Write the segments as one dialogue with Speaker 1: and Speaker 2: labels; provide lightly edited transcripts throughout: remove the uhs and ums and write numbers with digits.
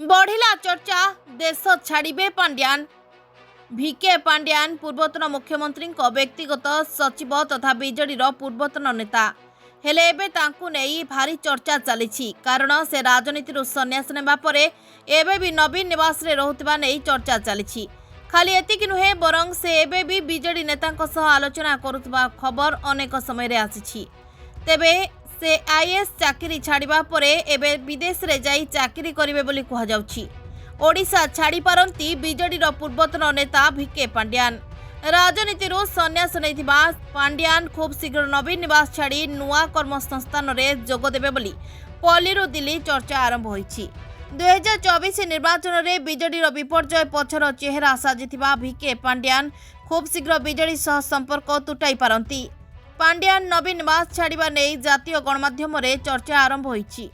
Speaker 1: बढ़िला चर्चा देश छाड़े पांड्यान। भिके पांड्यान पूर्वतन मुख्यमंत्री व्यक्तिगत सचिव तथा बीजेडीर पूर्वतन नेता हेले एबे तांकु नेई भारी चर्चा चली कारण से राजनीति संन्यास नेबा परे एबे भी नवीन निवास रे रहुतबा नेई चर्चा चली। खाली एतिक नुहे बरं से एबे भी बीजेडी नेतांक सह आलोचना करुतबा खबर अनेक समय रे आसीछि। तेबे से आईएएस चाकरी छाड़िबा परे एबे विदेश रे जाई चाकरी करिवे बोली कुहा जाउछि। ओडिशा छाड़ी पारंती बीजेडीर पूर्वतन नेता भिके पांड्यान। राजनीति संन्यास नैथिबा पांड्यान खूब शीघ्र नवीन निवास छाड़ी नुआ कर्मसंस्थान रे जोग देबे बोली पल्लीरू दिल्ली चर्चा आरंभ होईछि। 2024 निर्वाचन में बीजेडीर विपर्यय पछर चेहरा साजिथिबा भिके पांड्यान खूब शीघ्र बीजेडी सह संपर्क तुटाई पारंती। पांड्यान नवीन निवास छाड़िबा नेई जातीय गणमाध्यम रे चर्चा आरंभ होईछि।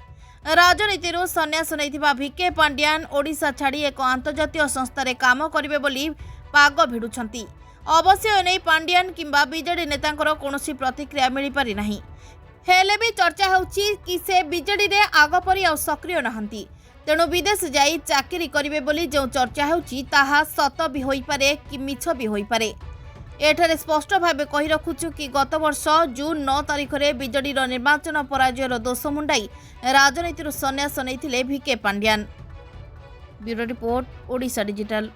Speaker 1: राजनीति संन्यास नैथिबा भिके पांड्यान ओडिशा छाड़ी एक अंतर्जातीय संस्था काम करिवे बोली पाग भिडुछंती। अवश्य एने पांड्यान किंबा बीजेडी नेतांकर कौनसी प्रतिक्रिया मिल पारि नाही। हेले भी चर्चा होउछि कि से बीजेडी रे आगपरी आ सक्रिय नहंती, तेणु विदेश जाई चाकरी करिवे बोली जो चर्चा होउछि ताहा सत भी होई पारे कि मिछ भी होई पारे। एठारे स्पष्ट भाव कही रखुछु कि गत वर्ष जून 9 तारिख में बीजेडीर निर्वाचन पराजयर दोष मुंडाई राजनीति संन्यास नैथिले भिके Pandian. Bureau report, Odisha digital.